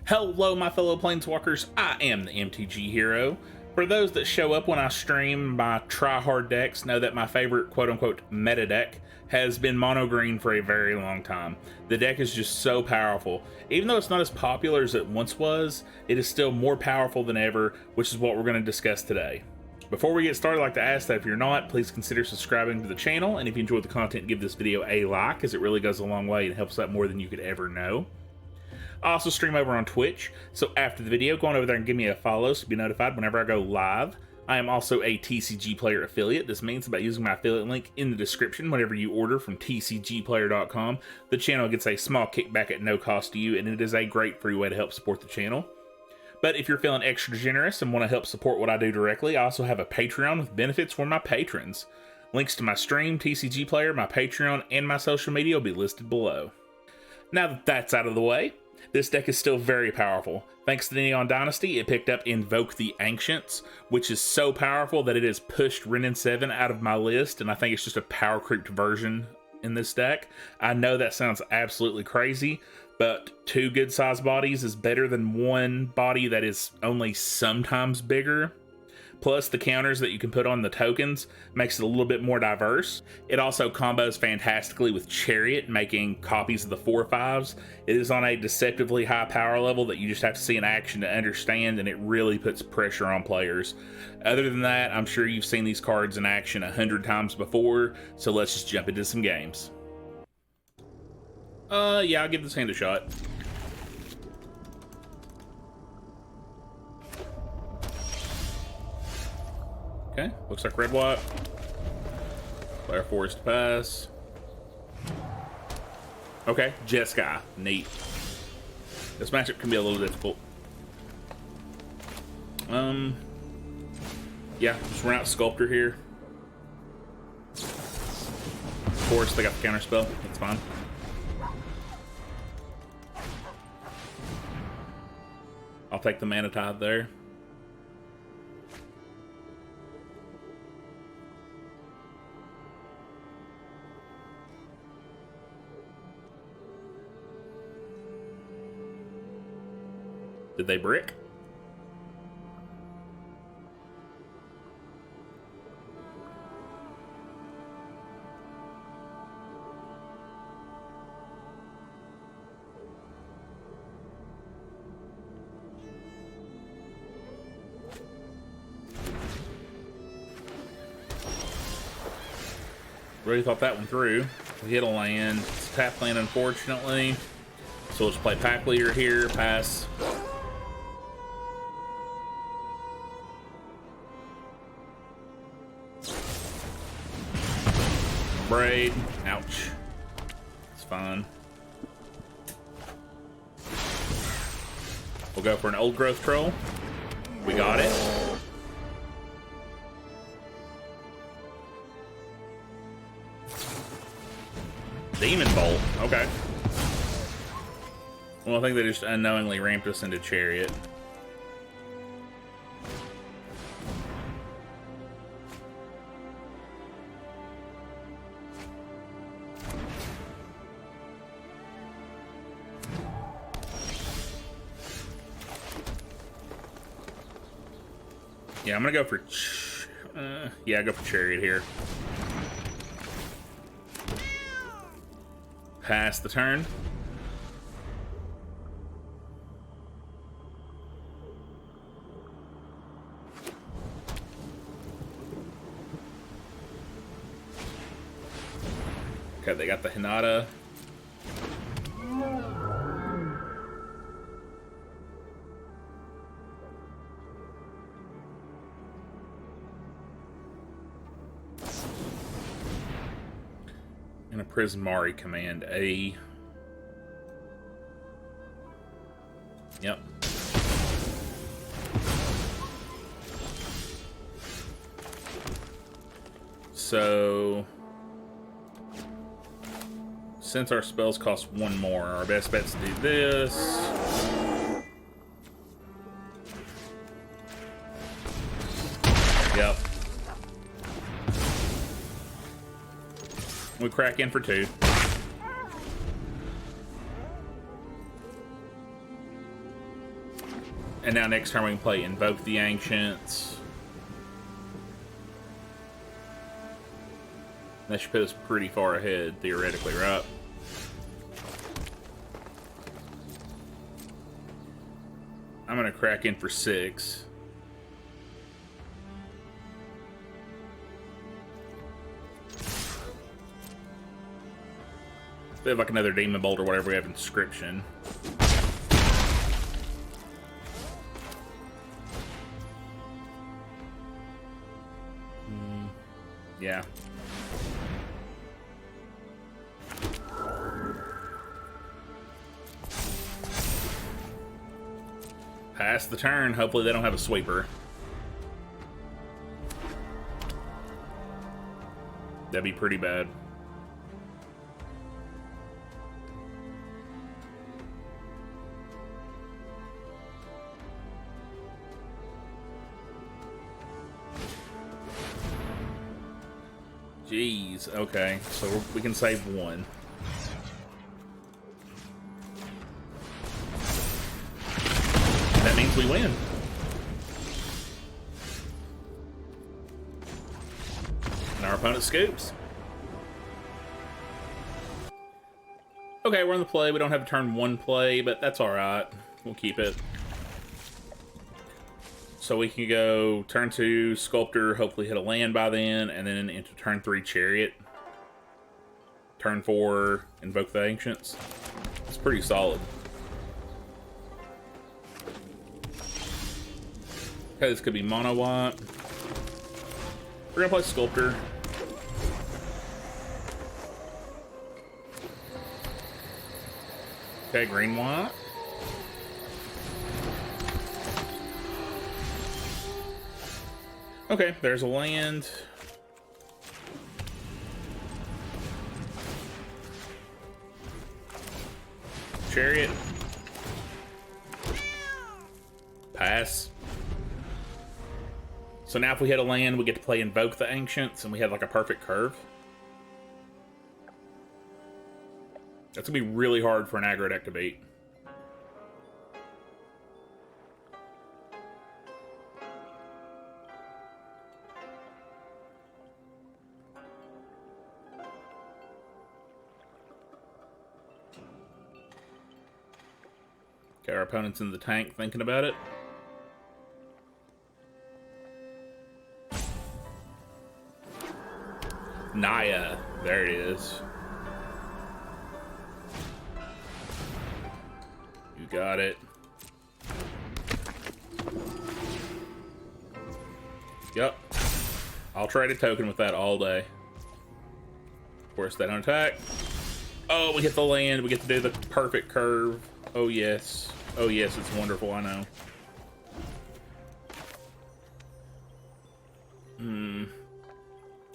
Hello, my fellow Planeswalkers. I am the MTG Hero. For those that show up when I stream my try-hard decks, know that my favorite quote-unquote meta deck has been mono green for a very long time. The deck is just so powerful. Even though it's not as popular as it once was, it is still more powerful than ever, which is what we're going to discuss today. Before we get started, I'd like to ask that if you're not, please consider subscribing to the channel, and if you enjoyed the content, give this video a like, as it really goes a long way and helps out more than you could ever know. I also stream over on Twitch, so after the video, go on over there and give me a follow so be notified whenever I go live. I am also a TCG Player affiliate. This means by using my affiliate link in the description whenever you order from tcgplayer.com, the channel gets a small kickback at no cost to you, and it is a great free way to help support the channel. But if you're feeling extra generous and want to help support what I do directly, I also have a Patreon with benefits for my patrons. Links to my stream, TCG Player, my Patreon, and my social media will be listed below. Now that that's out of the way, this deck is still very powerful. Thanks to the Neon Dynasty, it picked up Invoke the Ancients, which is so powerful that it has pushed Wrenn 7 out of my list, and I think it's just a power creeped version in this deck. I know that sounds absolutely crazy, but 2 good sized bodies is better than 1 body that is only sometimes bigger. Plus, the counters that you can put on the tokens makes it a little bit more diverse. It also combos fantastically with Chariot, making copies of the 4/5s. It is on a deceptively high power level that you just have to see in action to understand, and it really puts pressure on players. Other than that, I'm sure you've seen these cards in action 100 times before, so let's just jump into some games. Yeah, I'll give this hand a shot. Okay, looks like red white. Player forced to pass. Okay, Jeskai, neat. This matchup can be a little difficult. Yeah, just run out Sculptor here. Of course, they got the counter spell. That's fine. I'll take the Mana Tithe there. Did they brick? Really thought that one through. We hit a land. It's a tap land, unfortunately. So let's play Pack Leader here. Pass. Braid. Ouch. It's fine. We'll go for an Old Growth Troll. We got it. Demon Bolt. Okay. Well, I think they just unknowingly ramped us into Chariot. Yeah, I'm gonna go for yeah, go for Chariot here. Pass the turn. Okay, they got the Hinata. And a Prismari command A. Yep. So since our spells cost 1 more, our best bet's to do this. Yep. We crack in for 2. And now next turn we can play Invoke the Ancients. That should put us pretty far ahead, theoretically, right? I'm gonna crack in for 6. We have like another Demon Bolt or whatever, we have Inscription. Yeah. Pass the turn. Hopefully they don't have a sweeper. That'd be pretty bad. Jeez, okay, so we can save 1. That means we win. And our opponent scoops. Okay, we're on the play. We don't have a turn 1 play, but that's alright. We'll keep it. So we can go turn 2 Sculptor, hopefully hit a land by then, and then into turn 3 Chariot. Turn 4 Invoke the Ancients. It's pretty solid. Okay, this could be mono white. We're gonna play Sculptor. Okay, green white. Okay, there's a land. Chariot. Pass. So now if we hit a land, we get to play Invoke the Ancients, and we have like a perfect curve. That's gonna be really hard for an aggro deck to beat. Okay, our opponent's in the tank thinking about it. Naya, there it is. You got it. Yep. I'll trade a token with that all day. Of course, they don't attack. Oh, we hit the land. We get to do the perfect curve. Oh, yes. Oh, yes, it's wonderful, I know.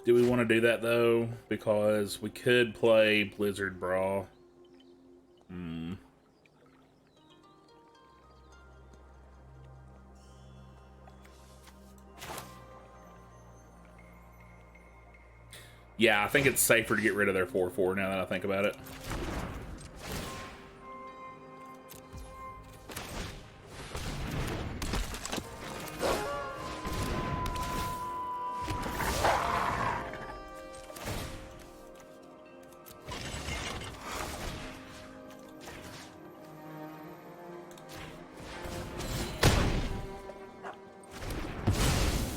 Do we want to do that, though? Because we could play Blizzard Brawl. Yeah, I think it's safer to get rid of their 4/4 now that I think about it.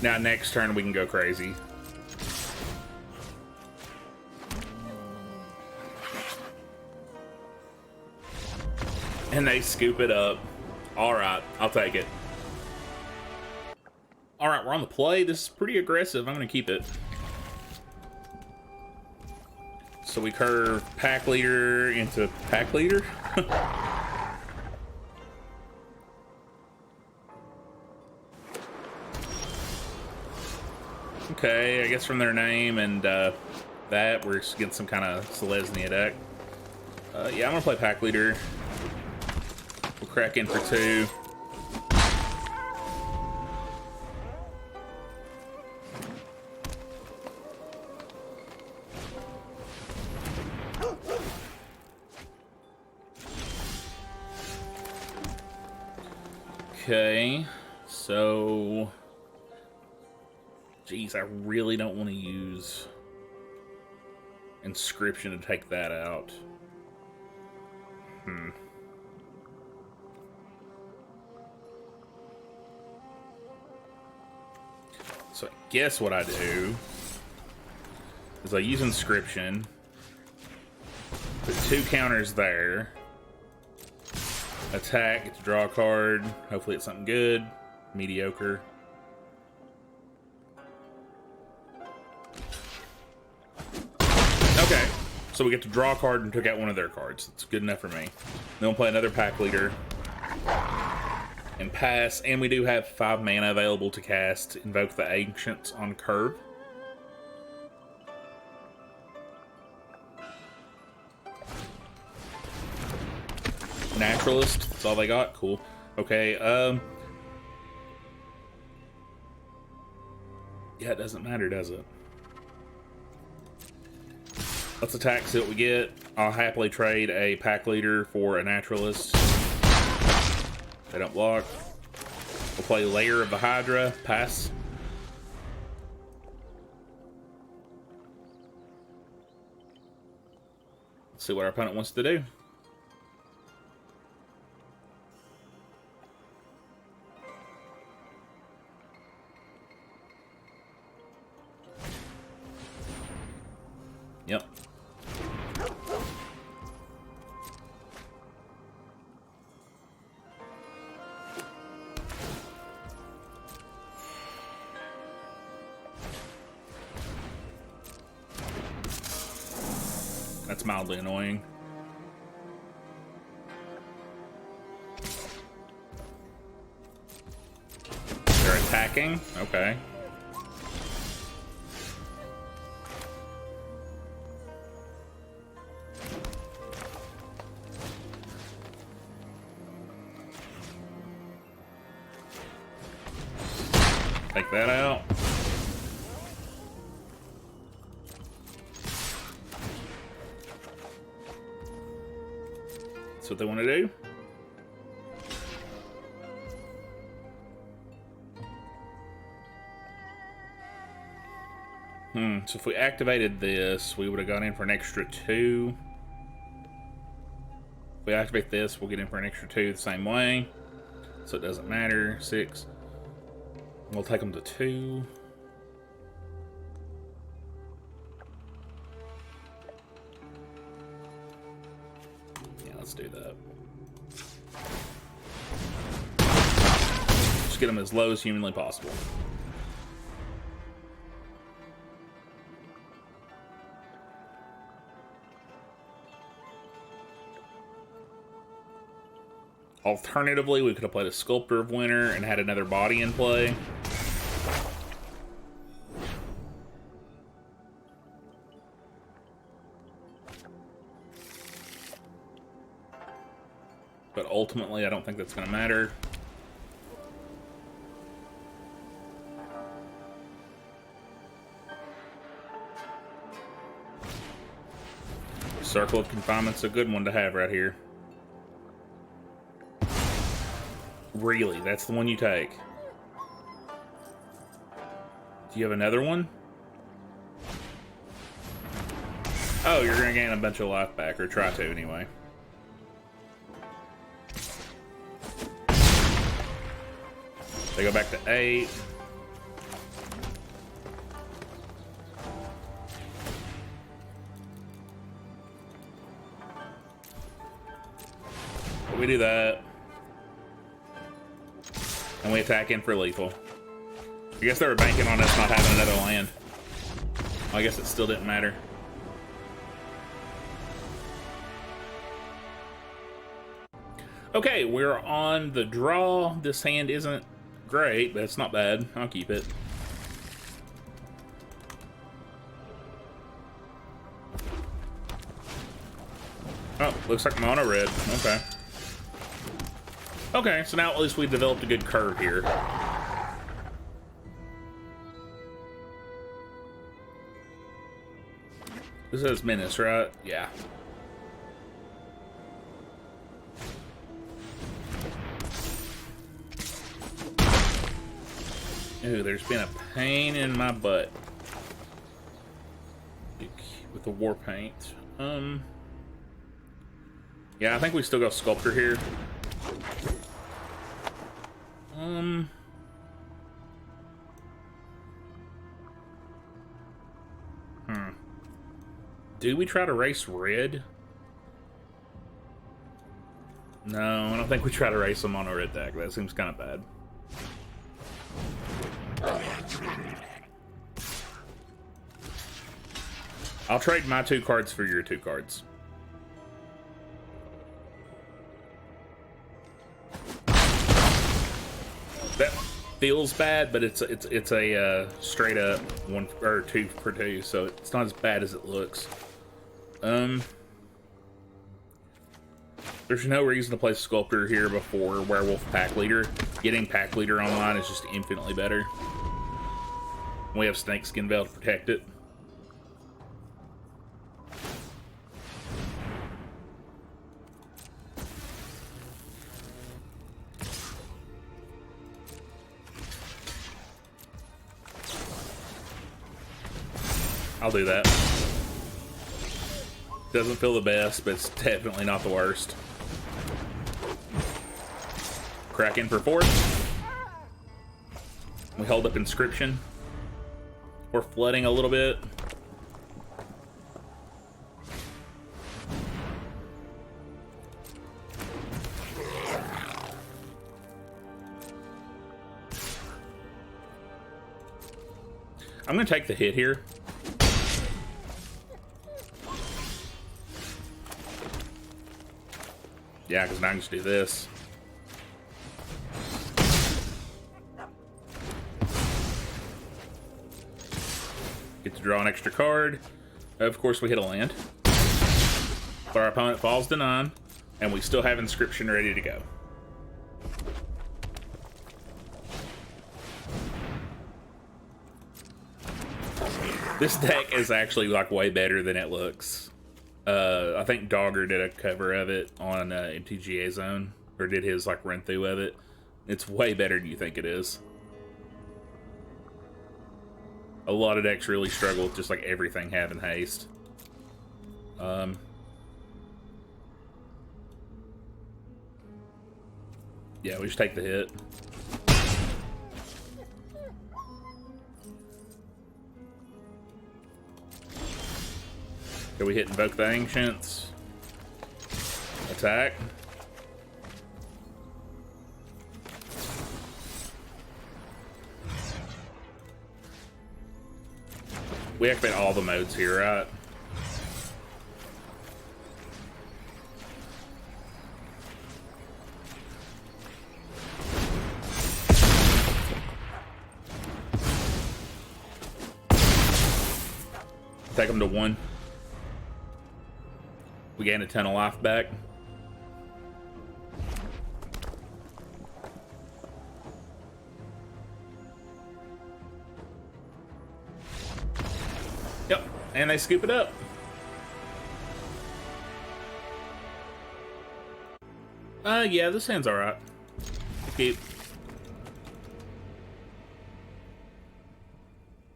Now, next turn, we can go crazy. And they scoop it up. Alright, I'll take it. Alright, we're on the play. This is pretty aggressive. I'm going to keep it. So we curve Pack Leader into Pack Leader. Okay, I guess from their name and that, we're getting some kind of Selesnya deck. Yeah, I'm going to play Pack Leader. We'll crack in for 2. Okay, so... Geez, I really don't want to use inscription to take that out. So I guess what I do is I use inscription, put 2 counters there, attack, get to draw a card, hopefully it's something good, mediocre. Okay, so we get to draw a card and took out one of their cards. That's good enough for me. Then we'll play another pack leader and pass, and we do have 5 mana available to cast Invoke the Ancients on curve. Naturalist, that's all they got. Cool. Okay, yeah, it doesn't matter, does it? Let's attack, see what we get. I'll happily trade a pack leader for a naturalist. They don't block. We'll play Lair of the Hydra, pass. Let's see what our opponent wants to do. Yep. That's mildly annoying. They're attacking? Okay. Take that out. That's what they want to do. So if we activated this, we would have gone in for an extra 2. If we activate this, we'll get in for an extra 2 the same way. So it doesn't matter. 6. We'll take them to 2. Yeah, let's do that. Just get them as low as humanly possible. Alternatively, we could have played a Sculptor of Winter and had another body in play. But ultimately, I don't think that's going to matter. Circle of Confinement's a good one to have right here. Really? That's the one you take? Do you have another one? Oh, you're going to gain a bunch of life back, or try to anyway. They go back to 8. But we do that. And we attack in for lethal. I guess they were banking on us not having another land. Well, I guess it still didn't matter. Okay, we're on the draw. This hand isn't great, but it's not bad. I'll keep it. Oh, looks like mono red. Okay. Okay, so now at least we've developed a good curve here. This is Menace, right? Yeah. Ooh, there's been a pain in my butt with the war paint. Yeah, I think we still go sculptor here. Do we try to race red? No, I don't think we try to race them on a red deck. That seems kind of bad. I'll trade my 2 cards for your 2 cards. That feels bad, but it's a straight up 1 or 2 for 2, so it's not as bad as it looks. There's no reason to play Sculptor here before Werewolf Pack Leader. Getting Pack Leader online is just infinitely better. We have Snakeskin Veil to protect it. I'll do that. Doesn't feel the best, but it's definitely not the worst. Crack in for 4th. We hold up Inscription. We're flooding a little bit. I'm gonna take the hit here. Yeah, because now I can just do this. Get to draw an extra card. Of course, we hit a land. But our opponent falls to 9, and we still have Inscription ready to go. This deck is actually like way better than it looks. I think Dogger did a cover of it on MTGA Zone, or did his like run through of it. It's way better than you think it is. A lot of decks really struggle with just like everything having haste. Yeah, we just take the hit. Okay, we hit Invoke the Ancients. Attack. We activate all the modes here, right? Take them to 1. We gain a ton of life back. Yep, and they scoop it up. Yeah, this hand's alright. Keep.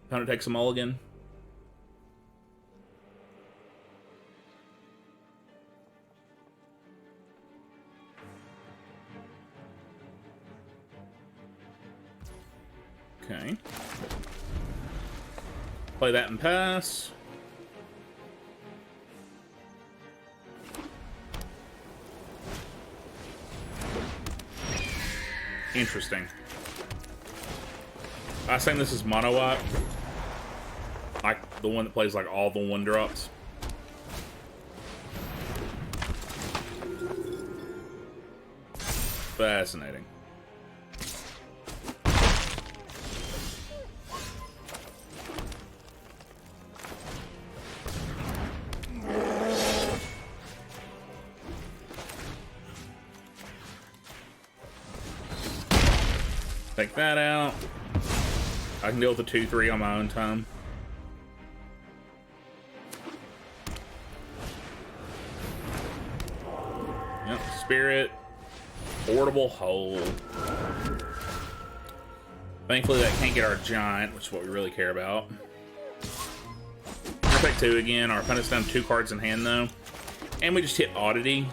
Opponent takes a mulligan. Okay. Play that and pass. Interesting. I assume this is mono white. Like the one that plays like all the 1-drops. Fascinating. Take that out. I can deal with the 2-3 on my own time. Yep, Spirit. Portable Hole. Thankfully, that can't get our giant, which is what we really care about. Perfect 2 again. Our opponent's down 2 cards in hand, though. And we just hit Oddity.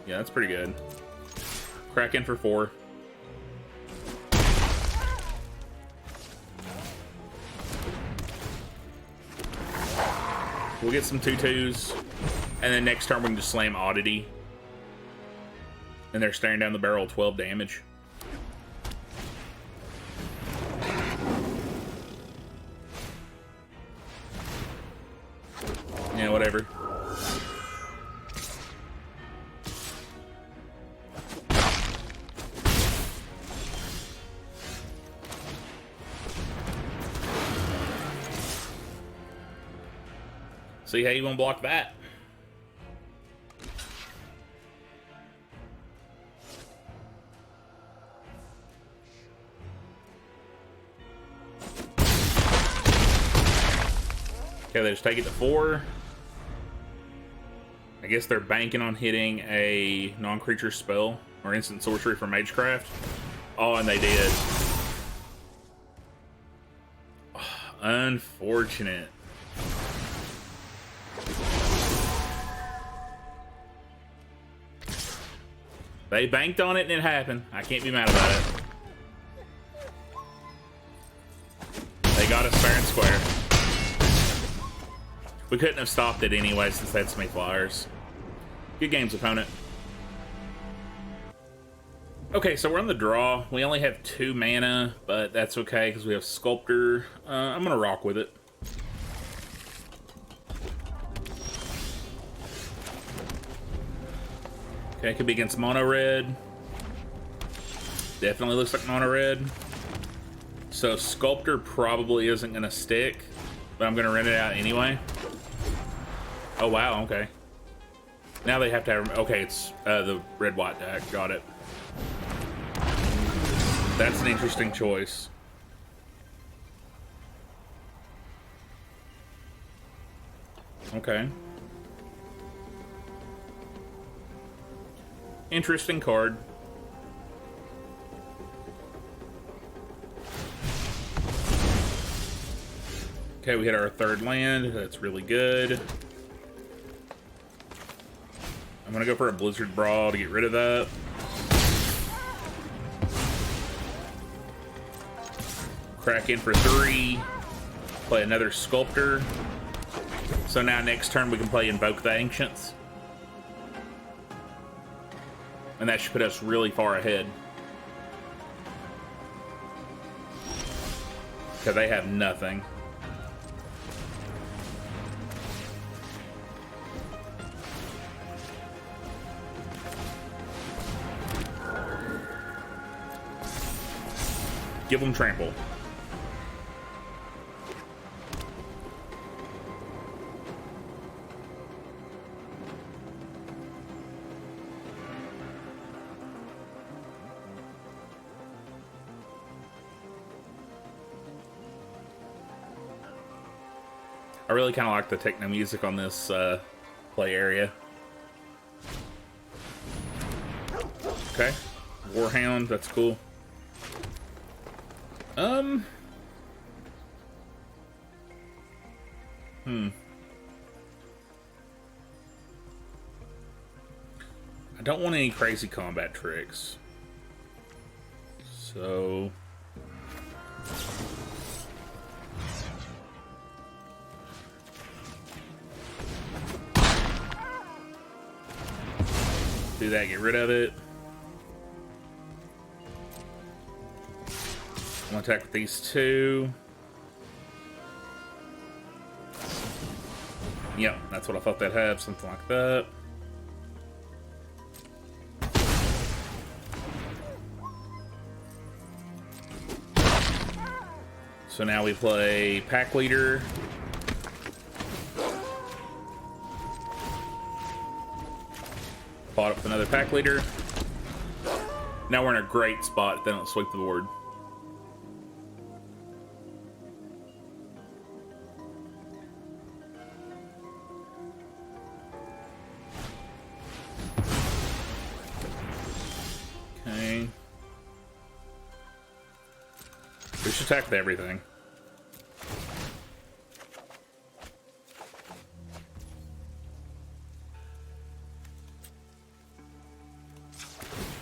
Yeah, that's pretty good. Crack in for 4. We'll get some 2/2s. And then next turn, we can just slam Oddity. And they're staring down the barrel, 12 damage. Yeah, whatever. See how you gonna block that? Okay, they just take it to 4. I guess they're banking on hitting a non-creature spell or instant sorcery from Magecraft. Oh, and they did. Oh, unfortunate. They banked on it and it happened. I can't be mad about it. They got us fair and square. We couldn't have stopped it anyway since they had so many flyers. Good games, opponent. Okay, so we're on the draw. We only have 2 mana, but that's okay because we have Sculptor. I'm gonna rock with it. Okay, could be against mono red. Definitely looks like mono red. So Sculptor probably isn't gonna stick, but I'm gonna rent it out anyway. Oh wow, okay. Now they have to have, okay, it's the red-white deck, got it. That's an interesting choice. Okay. Interesting card. Okay, we hit our 3rd land. That's really good. I'm gonna go for a Blizzard Brawl to get rid of that. Crack in for 3. Play another Sculptor. So now next turn we can play Invoke the Ancients. And that should put us really far ahead. Because they have nothing. Give them trample. I really kind of like the techno music on this play area. Okay, Warhound, that's cool. I don't want any crazy combat tricks. So do that, get rid of it. I'm gonna attack with these 2. Yep, that's what I thought they'd have, something like that. So now we play Pack Leader. Fought up with another Pack Leader. Now we're in a great spot if they don't sweep the board. We should attack with everything.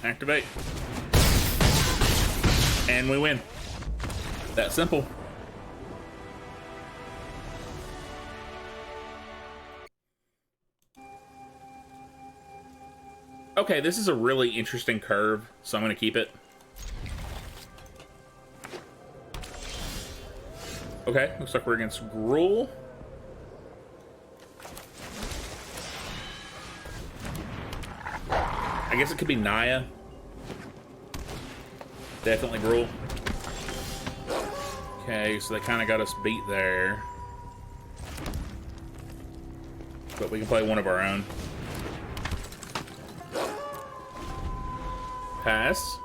Activate. And we win. That simple. Okay, this is a really interesting curve, so I'm going to keep it. Okay, looks like we're against Gruul. I guess it could be Naya. Definitely Gruul. Okay, so they kind of got us beat there. But we can play one of our own. Pass.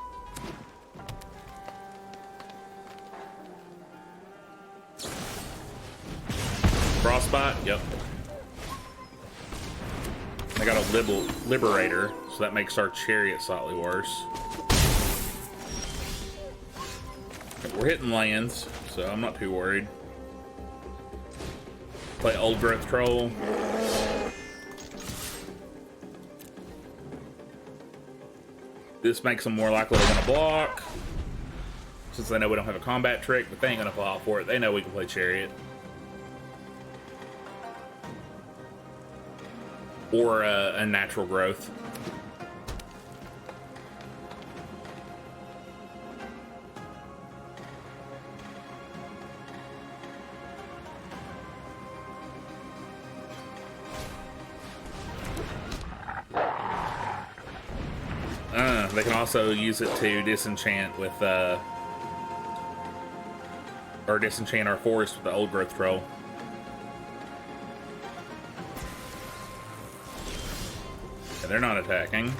Frostbite, yep. I got a Liberator, so that makes our Chariot slightly worse. We're hitting lands, so I'm not too worried. Play Old Growth Troll. This makes them more likely to want to block, since they know we don't have a combat trick, but they ain't gonna fall for it. They know we can play Chariot. Or a Natural Growth. They can also use it to disenchant with, or disenchant our forest with the Old Growth Troll. Yeah, they're not attacking.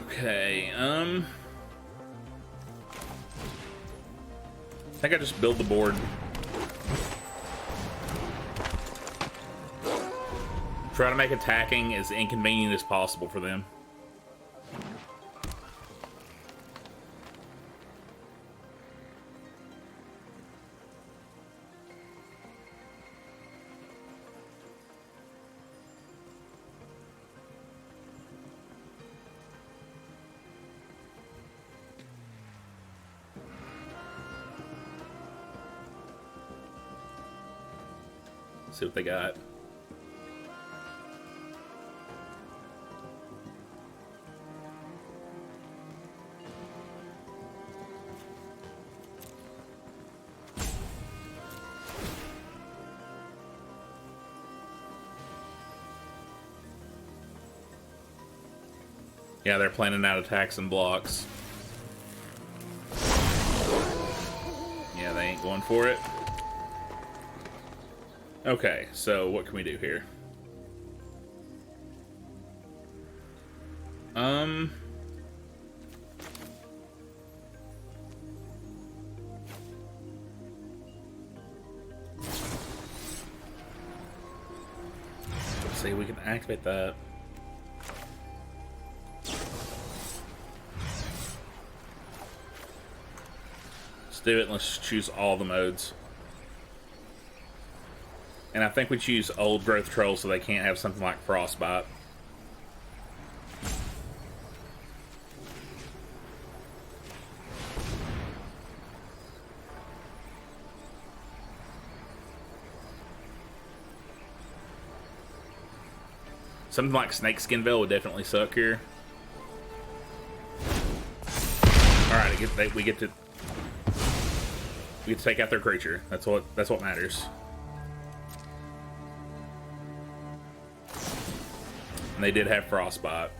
Okay, I think I just build the board. Try to make attacking as inconvenient as possible for them. See what they got. Yeah, they're planning out attacks and blocks. Yeah, they ain't going for it. Okay, so what can we do here? Let's see, we can activate that. Let's do it and let's choose all the modes. And I think we choose Old Growth Troll so they can't have something like Frostbite. Something like Snakeskinville would definitely suck here. Alright, we get to take out their creature. That's what matters. And they did have Frostbite.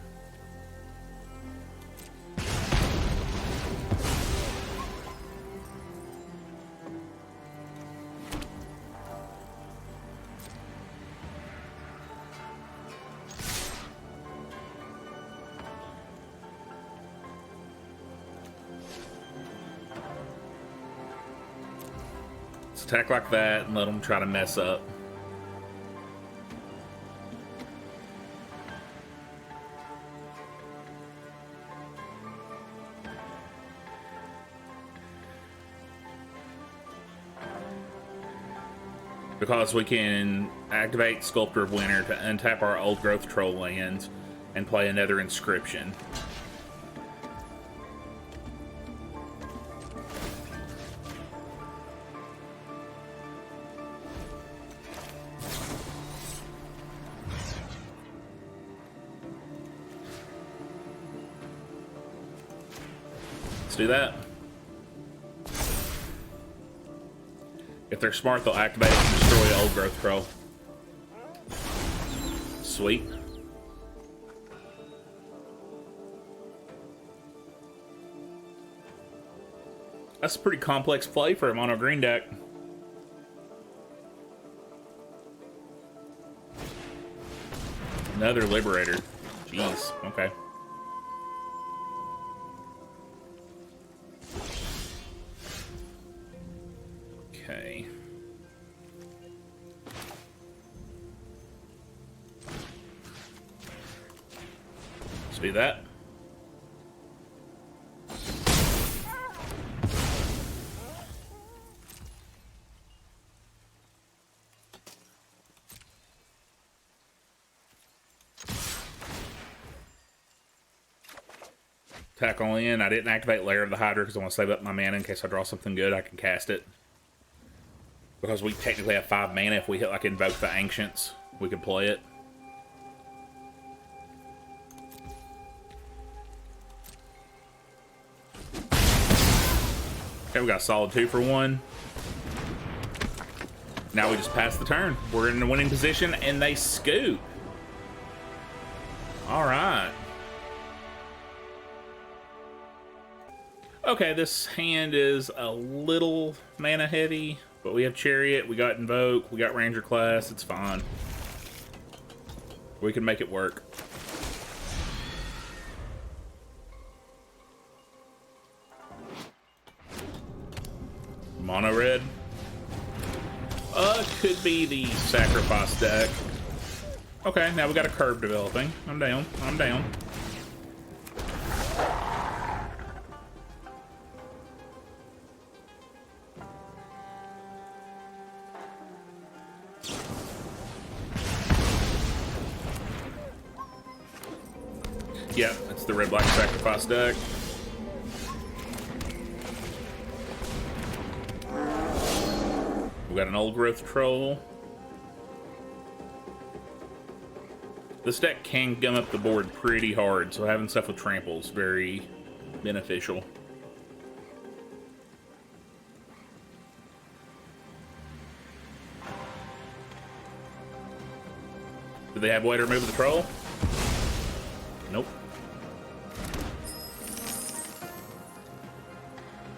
Let's attack like that and let them try to mess up. because we can activate Sculptor of Winter to untap our old growth troll lands and play another inscription. Let's do that. If they're smart, they'll activate it and destroy old growth troll. Sweet. That's a pretty complex play for a mono green deck. Another Liberator. Jeez, okay. Okay. Let's do that. Tackle in. I didn't activate Lair of the Hydra because I want to save up my mana in case I draw something good. I can cast it. Because we technically have 5 mana. If we hit like Invoke the Ancients, we can play it. Okay, we got a solid 2 for 1. Now we just pass the turn. We're in the winning position and they scoot. Alright. Okay, this hand is a little mana heavy, but we have Chariot, we got Invoke, we got Ranger class, it's fine. We can make it work. Mono red. Could be the sacrifice deck. Okay, now we got a curve developing. I'm down. I'm down. Yeah, it's the red-black sacrifice deck. We got an old growth troll. This deck can gum up the board pretty hard, so having stuff with trample is very beneficial. Do they have a way to remove the troll? Nope.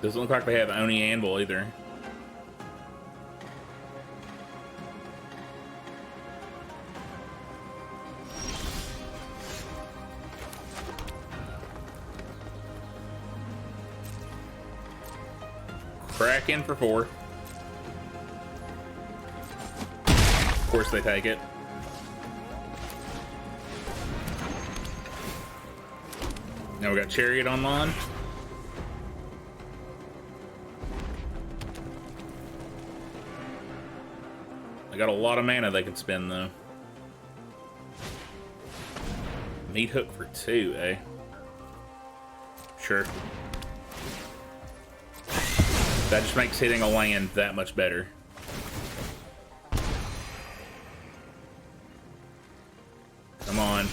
Doesn't look like they have Oni Anvil either. Crack in for 4. Of course they take it. Now we got Chariot online. They got a lot of mana they can spend though. Meat hook for 2, eh? Sure. That just makes hitting a land that much better. Come on.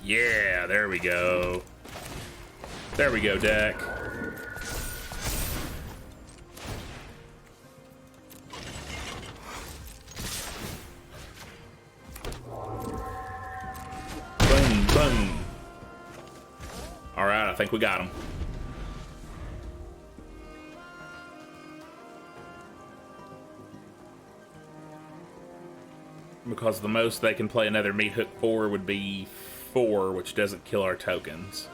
Yeah, there we go. There we go, deck. Boom, boom. Alright, I think we got him. Because the most they can play another Meat Hook 4 would be 4, which doesn't kill our tokens.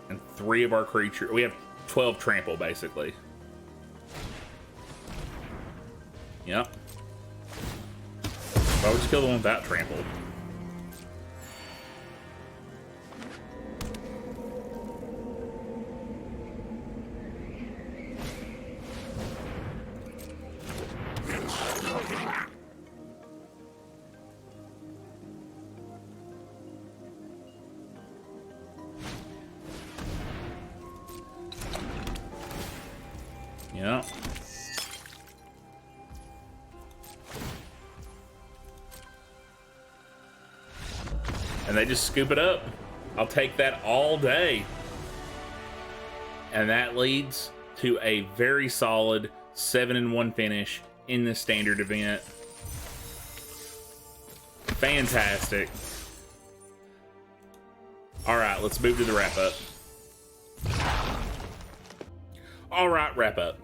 And 3 of our creatures. We have 12 trample, basically. Yep. Why would you kill the one without trample? Yeah. And they just scoop it up. I'll take that all day. And that leads to a very solid 7-1 finish in the standard event. Fantastic. All right, let's move to the wrap up. All right, wrap up.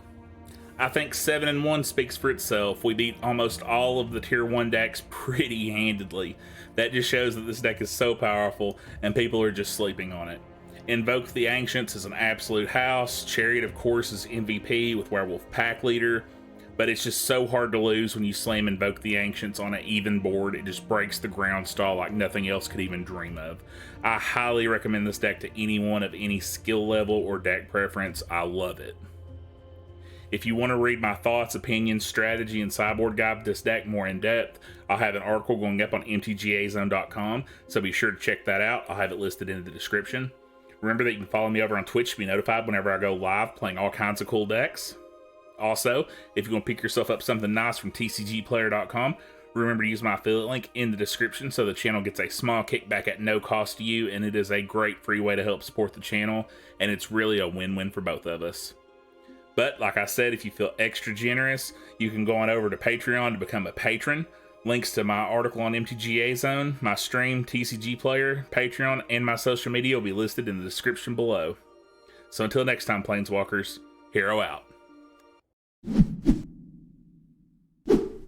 I think 7-1 speaks for itself. We beat almost all of the tier 1 decks pretty handedly. That just shows that this deck is so powerful and people are just sleeping on it. Invoke the Ancients is an absolute house. Chariot, of course, is MVP with Werewolf Pack Leader, but it's just so hard to lose when you slam Invoke the Ancients on an even board. It just breaks the ground stall like nothing else could even dream of. I highly recommend this deck to anyone of any skill level or deck preference. I love it. If you want to read my thoughts, opinions, strategy, and sideboard guide of this deck more in depth, I'll have an article going up on mtgazone.com, so be sure to check that out. I'll have it listed in the description. Remember that you can follow me over on Twitch to be notified whenever I go live playing all kinds of cool decks. Also, if you want to pick yourself up something nice from tcgplayer.com, remember to use my affiliate link in the description so the channel gets a small kickback at no cost to you, and it is a great free way to help support the channel, and it's really a win-win for both of us. But like I said, if you feel extra generous, you can go on over to Patreon to become a patron. Links to my article on MTGA Zone, my stream, TCG Player, Patreon, and my social media will be listed in the description below. So until next time, Planeswalkers, Hero out.